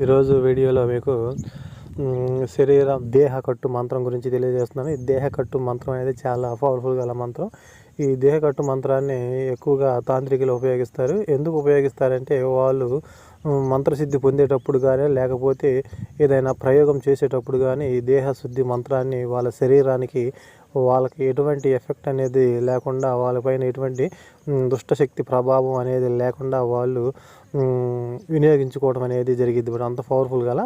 ఈరోజు వీడియోలో మీకు దేహ కట్టు మంత్రం గురించి తెలియజేస్తున్నాను. ఈ దేహ కట్టు మంత్రం అనేది చాలా పవర్ఫుల్ గల మంత్రం. ఈ దేహ కట్టు మంత్రాన్ని ఎక్కువగా తాంత్రికులు ఉపయోగిస్తారు. ఎందుకు ఉపయోగిస్తారంటే వాళ్ళు మంత్రసిద్ధి పొందేటప్పుడు కానీ లేకపోతే ఏదైనా ప్రయోగం చేసేటప్పుడు కానీ ఈ దేహ శుద్ధి మంత్రాన్ని వాళ్ళ శరీరానికి వాళ్ళకి ఎటువంటి ఎఫెక్ట్ అనేది లేకుండా వాళ్ళపైన ఎటువంటి దుష్టశక్తి ప్రభావం అనేది లేకుండా వాళ్ళు వినియోగించుకోవడం అనేది జరిగింది. ఇప్పుడు అంత పవర్ఫుల్ గల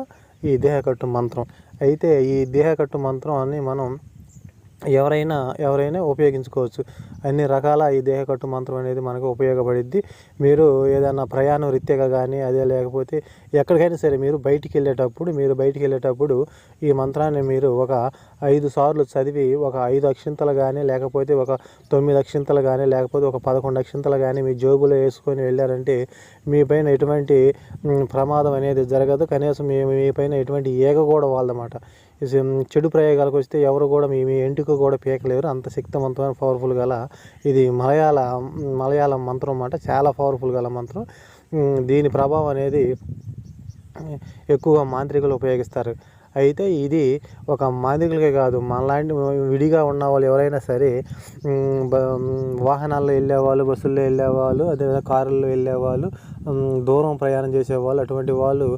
ఈ దేహకట్టు మంత్రం. అయితే ఈ దేహకట్టు మంత్రాన్ని మనం ఎవరైనా ఉపయోగించుకోవచ్చు. అన్ని రకాల ఈ దేహకట్టు మంత్రం అనేది మనకు ఉపయోగపడిద్ది. మీరు ఏదైనా ప్రయాణం రీత్యాగా కానీ అదే లేకపోతే ఎక్కడికైనా సరే మీరు బయటికి వెళ్ళేటప్పుడు ఈ మంత్రాన్ని మీరు ఒక 5 సార్లు చదివి ఒక 5 అక్షింతలు కానీ లేకపోతే ఒక 9 అక్షింతలు కానీ లేకపోతే ఒక 11 అక్షింతలు కానీ మీ జోబులో వేసుకొని వెళ్ళారంటే మీ పైన ఎటువంటి ప్రమాదం అనేది జరగదు. కనీసం మీ పైన ఎటువంటి ఈగ కూడా వాలదన్నమాట. చెడు ప్రయోగాలకు వస్తే ఎవరు కూడా మీ ఇంటికి కూడా పీకలేరు. అంత శక్తివంతమైన పవర్ఫుల్ గల ఇది మలయాళం మంత్రం అన్నమాట. చాలా పవర్ఫుల్ గల మంత్రం. దీని ప్రభావం అనేది ఎక్కువగా మాంత్రికులు ఉపయోగిస్తారు. అయితే ఇది ఒక మాంత్రికులకే కాదు, మనలాంటి విడిగా ఉన్న వాళ్ళు ఎవరైనా సరే వాహనాల్లో వెళ్ళేవాళ్ళు, బస్సుల్లో వెళ్ళేవాళ్ళు, అదేవిధంగా కారుల్లో వెళ్ళేవాళ్ళు, దూరం ప్రయాణం చేసేవాళ్ళు, అటువంటి వాళ్ళు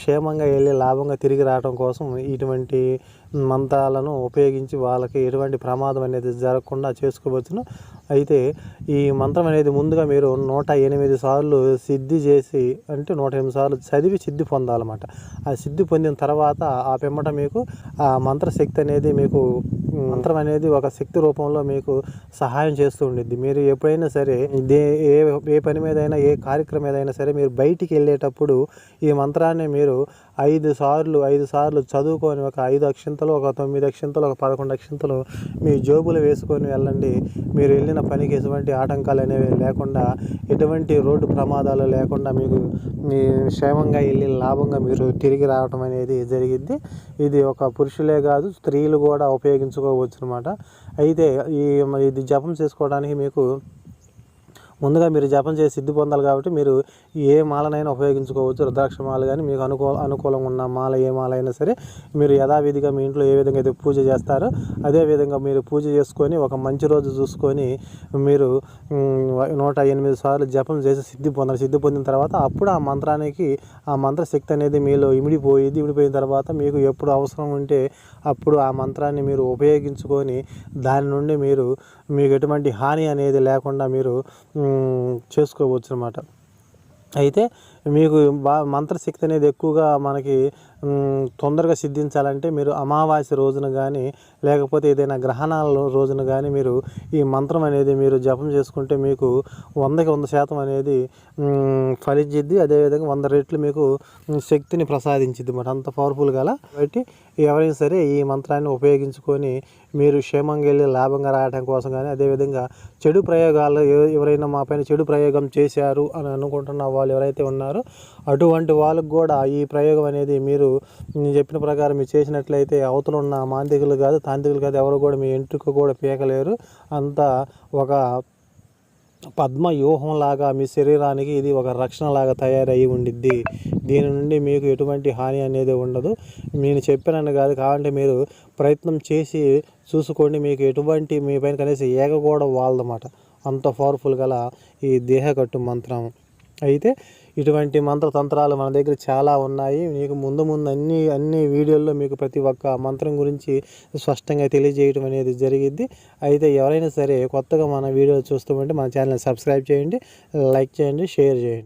క్షేమంగా వెళ్ళి లాభంగా తిరిగి రావడం కోసం ఇటువంటి మంత్రాలను ఉపయోగించి వాళ్ళకి ఎటువంటి ప్రమాదం అనేది జరగకుండా చేసుకోవచ్చును. అయితే ఈ మంత్రం అనేది ముందుగా మీరు 108 సార్లు సిద్ధి చేసి, అంటే 108 సార్లు చదివి సిద్ధి పొందాలన్నమాట. ఆ సిద్ధి పొందిన తర్వాత ఆ పిమ్మట మీకు ఆ మంత్రశక్తి అనేది మీకు మంత్రం అనేది ఒక శక్తి రూపంలో మీకు సహాయం చేస్తూ ఉండిద్ది. మీరు ఎప్పుడైనా సరే ఏ పని మీదైనా ఏ కార్యక్రమం ఏదైనా సరే మీరు బయటికి వెళ్ళేటప్పుడు ఈ మంత్రాన్ని మీరు 5 సార్లు చదువుకొని ఒక 5 అక్షింతలు, ఒక 9 అక్షింతలు, ఒక 11 అక్షింతలు మీ జోబులు వేసుకొని వెళ్ళండి. మీరు వెళ్ళిన పనికి ఎటువంటి ఆటంకాలు అనేవి లేకుండా, ఎటువంటి రోడ్డు ప్రమాదాలు లేకుండా మీకు మీ క్షేమంగా వెళ్ళి లాభంగా మీరు తిరిగి రావడం అనేది జరిగిద్ది. ఇది ఒక పురుషులే కాదు, స్త్రీలు కూడా ఉపయోగించుకోవచ్చు అన్నమాట. అయితే ఇది జపం చేసుకోవడానికి మీకు ముందుగా మీరు జపం చేసి సిద్ధి పొందాలి కాబట్టి మీరు ఏ మాలనైనా ఉపయోగించుకోవచ్చు. రుద్రాక్ష మాల కానీ మీకు అనుకూలంగా ఉన్న మాల ఏ మాల అయినా సరే మీరు యథావిధిగా మీ ఇంట్లో ఏ విధంగా అయితే పూజ చేస్తారో అదే విధంగా మీరు పూజ చేసుకొని ఒక మంచి రోజు చూసుకొని మీరు 108 సార్లు జపం చేసి సిద్ధి పొందిన తర్వాత అప్పుడు ఆ మంత్రానికి ఆ మంత్రశక్తి అనేది మీలో ఇమిడిపోయిన తర్వాత మీకు ఎప్పుడు అవసరం ఉంటే అప్పుడు ఆ మంత్రాన్ని మీరు ఉపయోగించుకొని దాని నుండి మీకు ఎటువంటి హాని అనేది లేకుండా మీరు చేసుకోవచ్చు అన్నమాట. అయితే మీకు మంత్రశక్తి అనేది ఎక్కువగా మనకి తొందరగా సిద్ధించాలంటే మీరు అమావాస్య రోజున కానీ లేకపోతే ఏదైనా గ్రహణాల రోజున కానీ మీరు ఈ మంత్రం అనేది మీరు జపం చేసుకుంటే మీకు 100కి 100% అనేది ఫలించిద్ది. అదేవిధంగా 100 రెట్లు మీకు శక్తిని ప్రసాదించిద్ది అన్నమాట. అంత పవర్ఫుల్ గల కాబట్టి ఎవరైనా సరే ఈ మంత్రాన్ని ఉపయోగించుకొని మీరు క్షేమంగా వెళ్ళి లాభంగా రావడం కోసం కానీ, అదేవిధంగా చెడు ప్రయోగాలు ఎవరైనా మా పైన చెడు ప్రయోగం చేశారు అని అనుకుంటున్న వాళ్ళు ఎవరైతే ఉన్నారో అటువంటి వాళ్ళకు కూడా ఈ ప్రయోగం అనేది నేను చెప్పిన ప్రకారం మీరు చేసినట్లయితే అవతల ఉన్న మాంత్రికులు కాదు, తాంత్రికులు కాదు, ఎవరు కూడా మీ ఇంటికి కూడా పీకలేరు. అంతా ఒక పద్మ వ్యూహంలాగా మీ శరీరానికి ఇది ఒక రక్షణలాగా తయారయ్యి ఉండిద్ది. దీని నుండి మీకు ఎటువంటి హాని అనేది ఉండదు. నేను చెప్పానని కాదు, కావాలంటే మీరు ప్రయత్నం చేసి చూసుకోండి. మీకు ఎటువంటి మీ పైన కనీసం ఏగ కూడా వాలదన్నమాట. అంత పవర్ఫుల్ గల ఈ దేహకట్టు మంత్రం. అయితే ఇటువంటి మంత్రతంత్రాలు మన దగ్గర చాలా ఉన్నాయి. మీకు ముందు అన్ని వీడియోల్లో మీకు ప్రతి ఒక్క మంత్రం గురించి స్పష్టంగా తెలియజేయడం అనేది జరిగిద్ది. అయితే ఎవరైనా సరే కొత్తగా మన వీడియోలు చూస్తూ ఉంటే మన ఛానల్ని సబ్స్క్రైబ్ చేయండి, లైక్ చేయండి, షేర్ చేయండి.